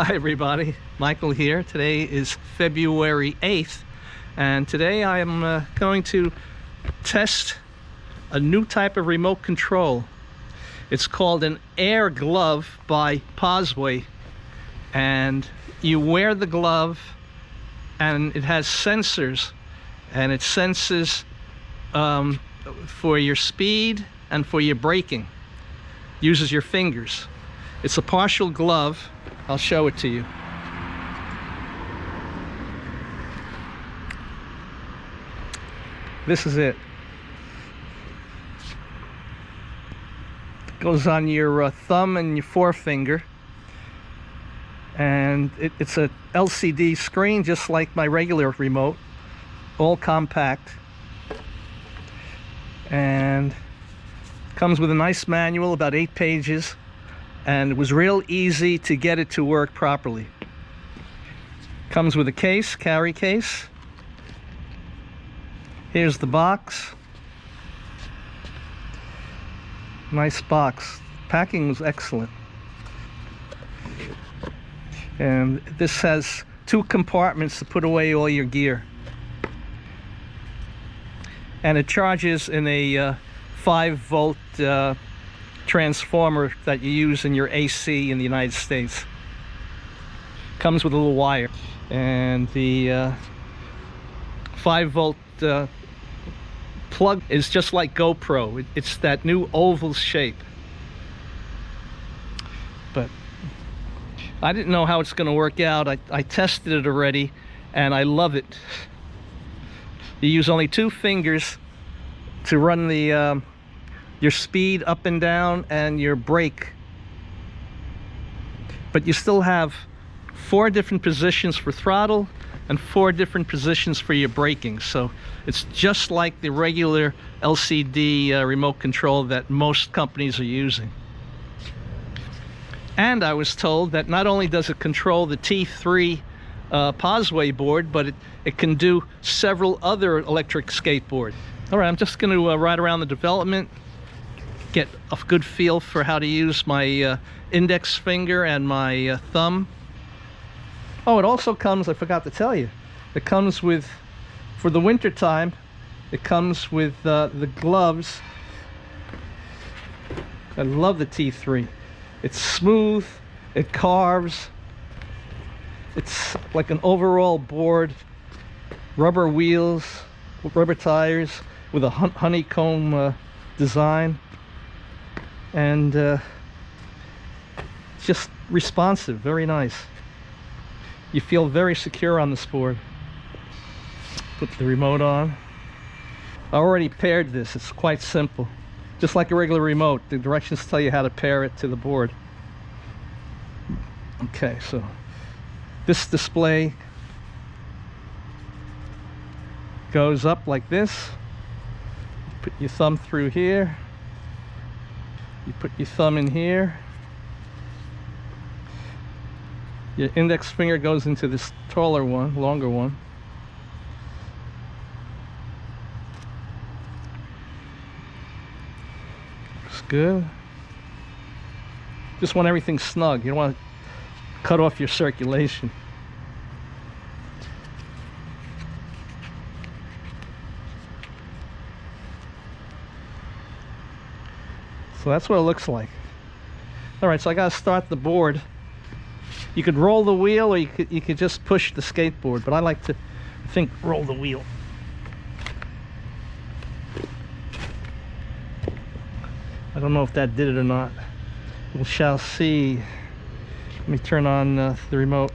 Hi everybody, Michael here. Today is February 8th and today I am going to test a new type of remote control. It's called an AIRGLOVE by Possway, and you wear the glove and it has sensors, and it senses for your speed and for your braking. Uses your fingers. It's a partial glove. I'll show it to you. This is it. Goes on your thumb and your forefinger, and it's a LCD screen just like my regular remote, all compact, and comes with a nice manual, about 8 pages. And it was real easy to get it to work properly. Comes with a case, carry case. Here's the box. Nice box. Packing was excellent. And this has 2 compartments to put away all your gear. And it charges in a 5-volt transformer that you use in your AC in the United States. Comes with a little wire, and the 5-volt plug is just like GoPro. It's that new oval shape. But I didn't know how it's going to work out. I tested it already and I love it. You use only 2 fingers to run the your speed up and down and your brake, but you still have 4 different positions for throttle and 4 different positions for your braking. So it's just like the regular LCD remote control that most companies are using. And I was told that not only does it control the T3 Possway board, but it can do several other electric skateboards. All right, I'm just going to ride around the development, get a good feel for how to use my index finger and my thumb. Oh, it also comes, I forgot to tell you, it comes with, for the winter time, it comes with the gloves. I love the T3. It's smooth, it carves, it's like an overall board, rubber wheels, rubber tires with a honeycomb design. And just responsive, very nice. You feel very secure on this board. Put the remote on. I already paired this. It's quite simple, just like a regular remote. The directions tell you how to pair it to the board. Okay, so this display goes up like this. Put your thumb through here. You put your thumb in here. Your index finger goes into this taller one, longer one. Looks good. Just want everything snug. You don't want to cut off your circulation. So that's what it looks like. All right, so I gotta start the board. You could roll the wheel, or you could just push the skateboard, but I like to roll the wheel. I don't know if that did it or not. We shall see. Let me turn on the remote.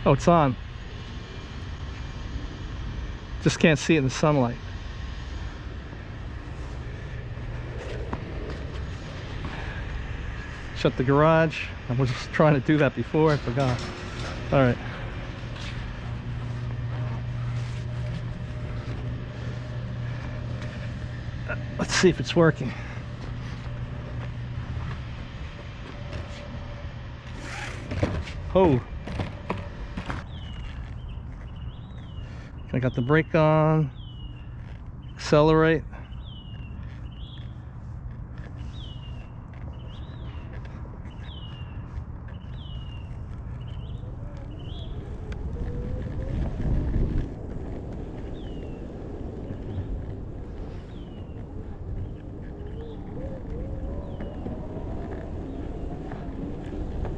Oh, it's on. Just can't see it in the sunlight. Shut the garage. I was just trying to do that before, I forgot. All right. Let's see if it's working. Oh. I got the brake on, accelerate.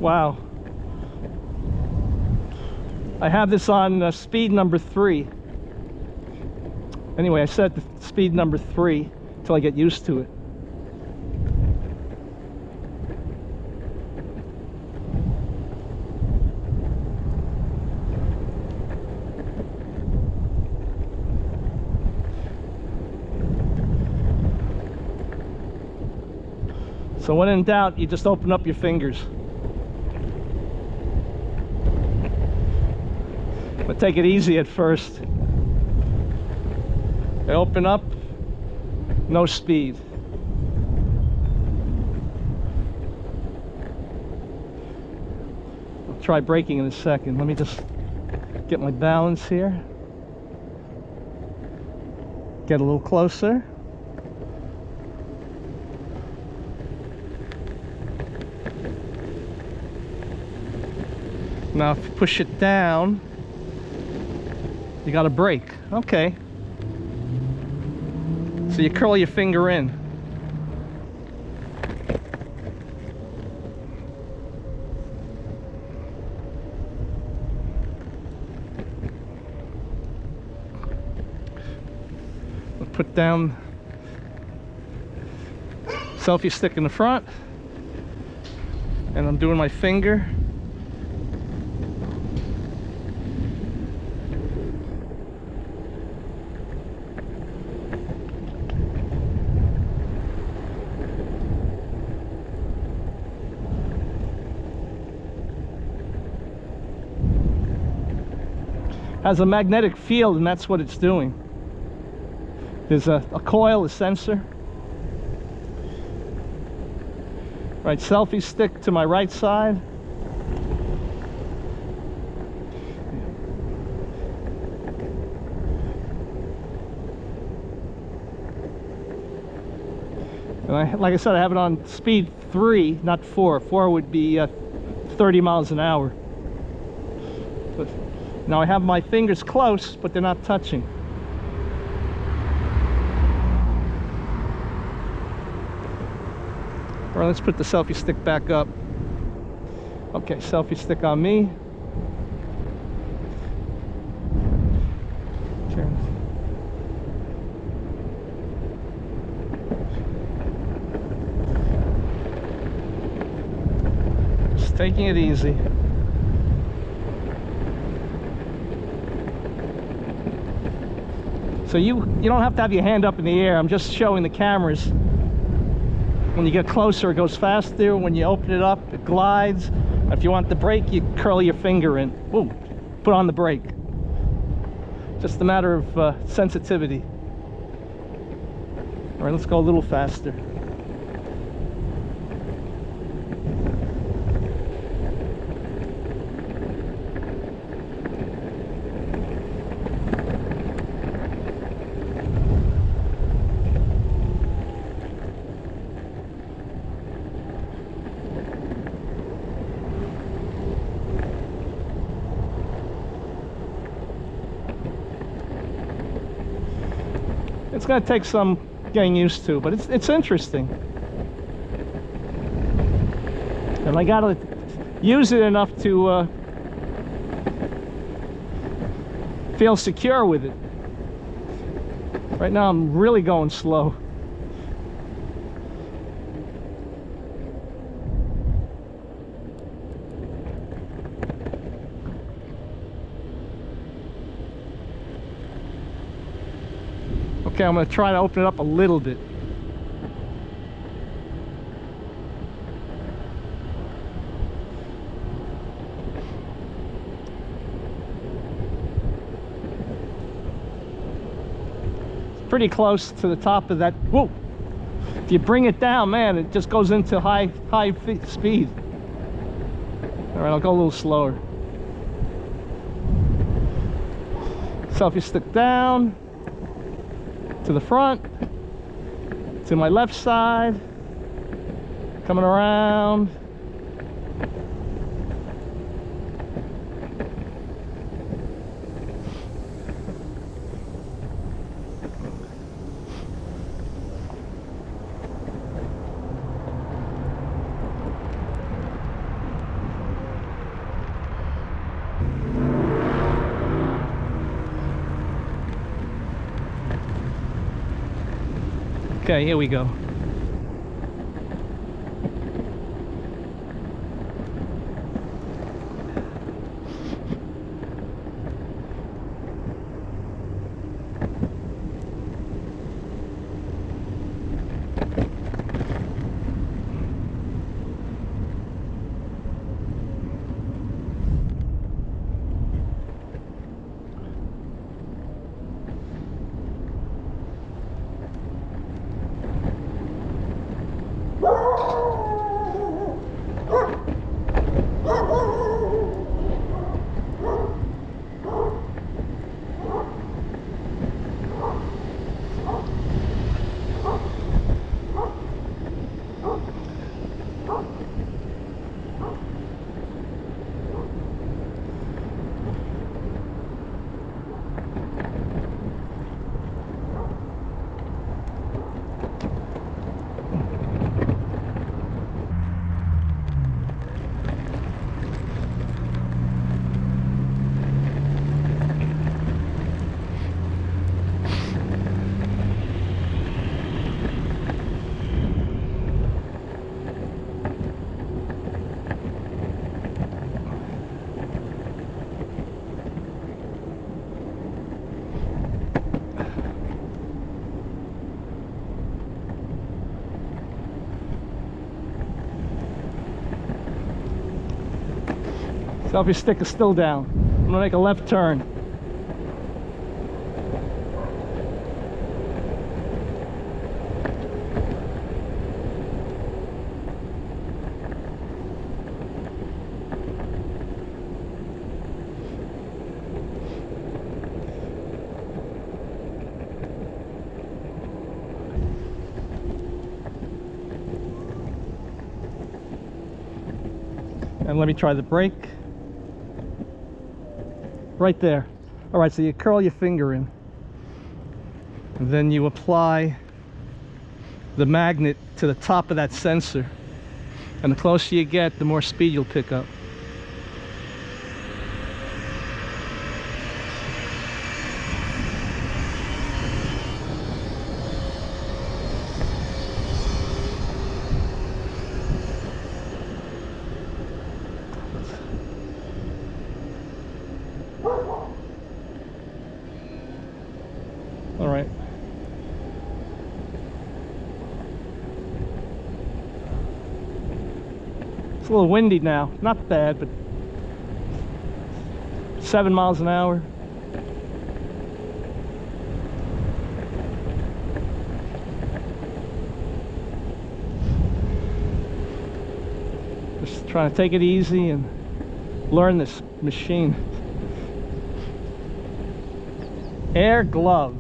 Wow. I have this on speed number 3. Anyway, I set the speed number 3 until I get used to it. So when in doubt, you just open up your fingers. But take it easy at first. I open up, no speed. I'll try braking in a second. Let me just get my balance here. Get a little closer. Now if you push it down, you got to brake. Okay. So you curl your finger in. I'll put down selfie stick in the front, and I'm doing my finger. Has a magnetic field, and that's what it's doing. There's a coil, a sensor. Right, selfie stick to my right side. And like I said, I have it on speed 3, not 4. 4 would be 30 miles an hour. But now I have my fingers close, but they're not touching. All right, let's put the selfie stick back up. Okay, selfie stick on me. Just taking it easy. So you don't have to have your hand up in the air. I'm just showing the cameras. When you get closer, it goes faster. When you open it up, it glides. If you want the brake, you curl your finger in. Woo, put on the brake. Just a matter of sensitivity. All right, let's go a little faster. It's going to take some getting used to, but it's interesting. And I got to use it enough to feel secure with it. Right now I'm really going slow. Okay, I'm going to try to open it up a little bit. It's pretty close to the top of that. Whoa! If you bring it down, man, it just goes into high speed. All right, I'll go a little slower. Selfie stick down, to the front, to my left side, coming around. Okay, here we go. Selfie stick is still down. I'm gonna make a left turn. And let me try the brake. Right there. All right, so you curl your finger in, and then you apply the magnet to the top of that sensor, and the closer you get, the more speed you'll pick up. All right. It's a little windy now. Not bad, but 7 miles an hour. Just trying to take it easy and learn this machine. AIRGLOVE.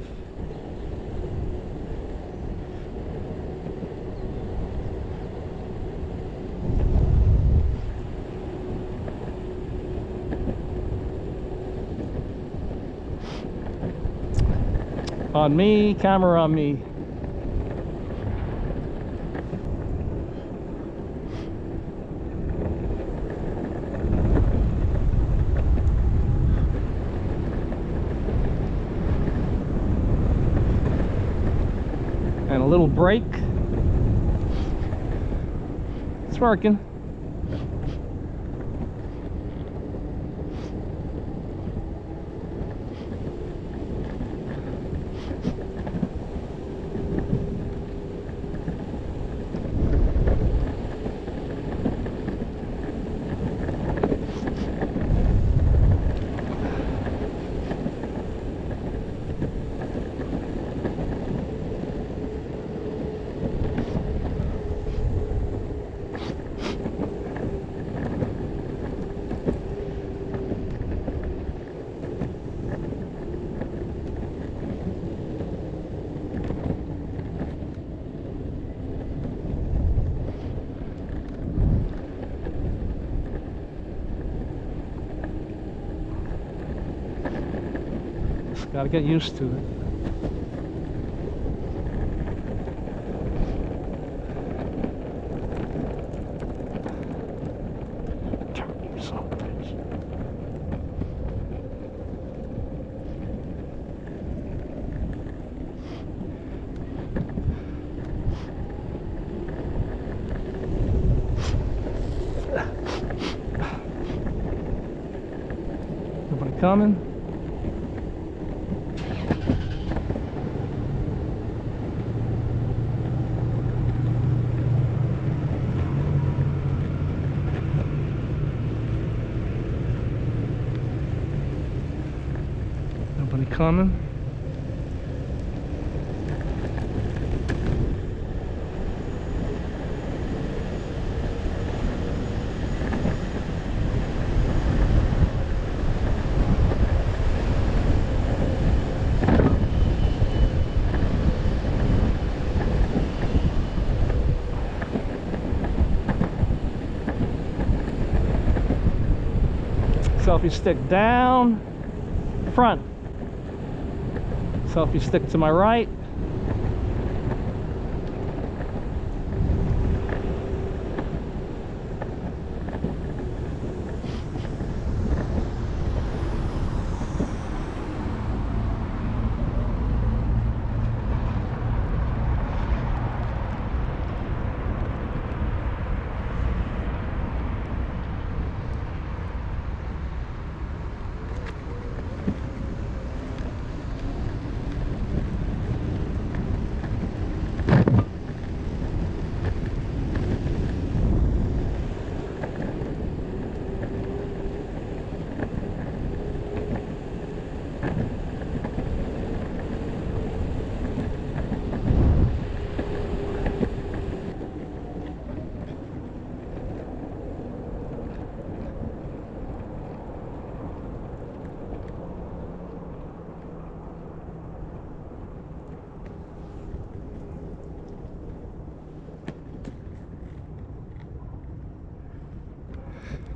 On me, camera on me. And a little brake. It's working. Gotta get used to it. Turn you son of a bitch. Nobody coming? Nobody coming? Selfie stick down, front. Selfie stick to my right.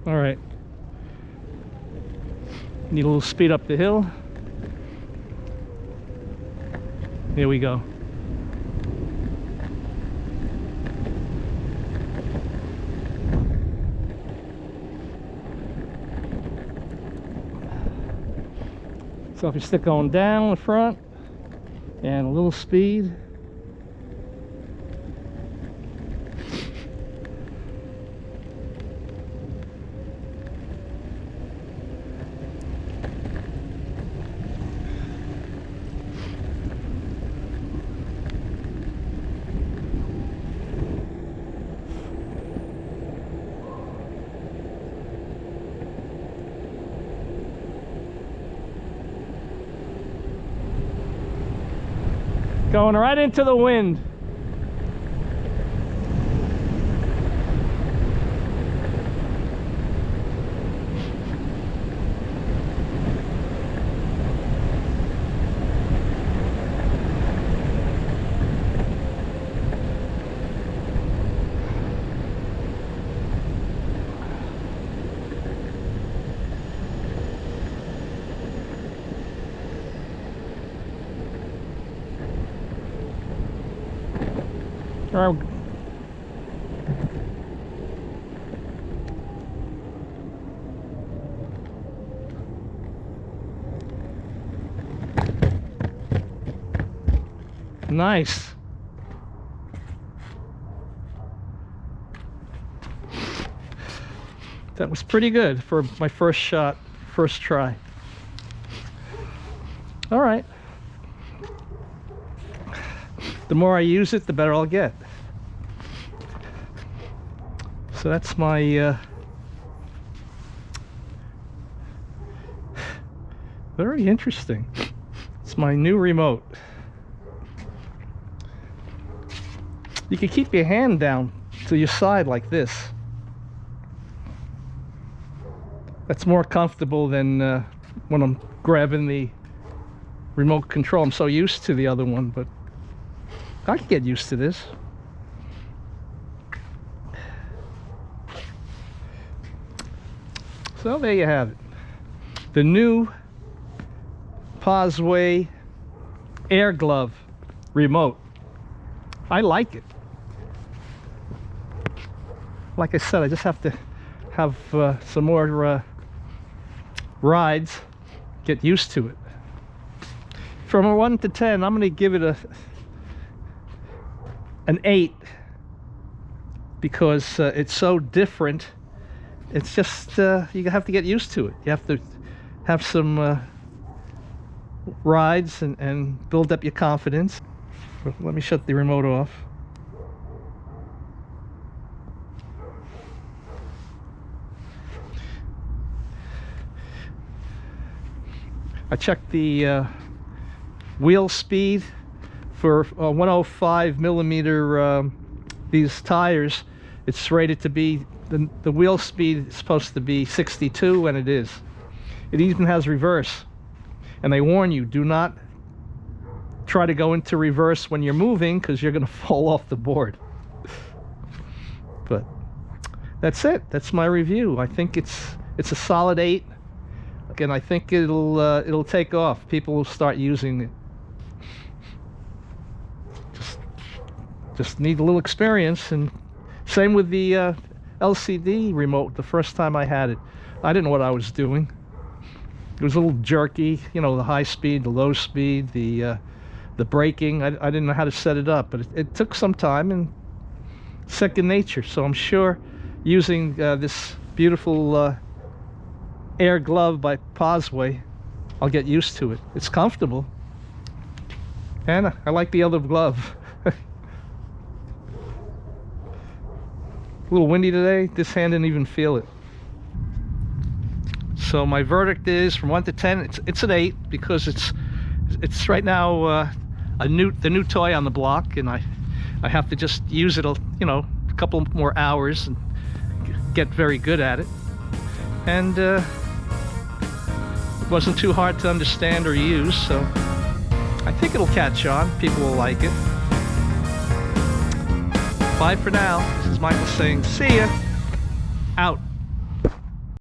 All right. Need a little speed up the hill. Here we go. Selfie stick going down in front and a little speed. Going right into the wind. All right. Nice. That was pretty good for my first shot, first try. All right. The more I use it, the better I'll get. So that's my very interesting. It's my new remote. You can keep your hand down to your side like this. That's more comfortable than when I'm grabbing the remote control. I'm so used to the other one, but I can get used to this. So there you have it. The new Possway AIRGLOVE remote. I like it. Like I said, I just have to have some more rides, get used to it. From a 1 to 10, I'm going to give it an 8 because it's so different. It's just you have to get used to it. You have to have some rides and build up your confidence. Let me shut the remote off. I checked the wheel speed for 105 millimeter these tires. It's rated to be, the wheel speed is supposed to be 62, and it is. It even has reverse, and they warn you, do not try to go into reverse when you're moving because you're going to fall off the board. But that's it. That's my review. I think it's a solid 8. And I think it'll take off. People will start using it. Just need a little experience. And same with the LCD remote. The first time I had it, I didn't know what I was doing. It was a little jerky, you know, the high speed, the low speed, the braking. I didn't know how to set it up, but it took some time and second nature. So I'm sure using this beautiful AIRGLOVE by Possway, I'll get used to it. It's comfortable, and I like the other glove. A little windy today. This hand didn't even feel it. So my verdict is, from 1 to 10, it's an 8 because it's right now the new toy on the block, and I have to just use it a couple more hours and get very good at it. And it wasn't too hard to understand or use, so I think it'll catch on. People will like it. Bye for now. This is Michael saying see ya. Out.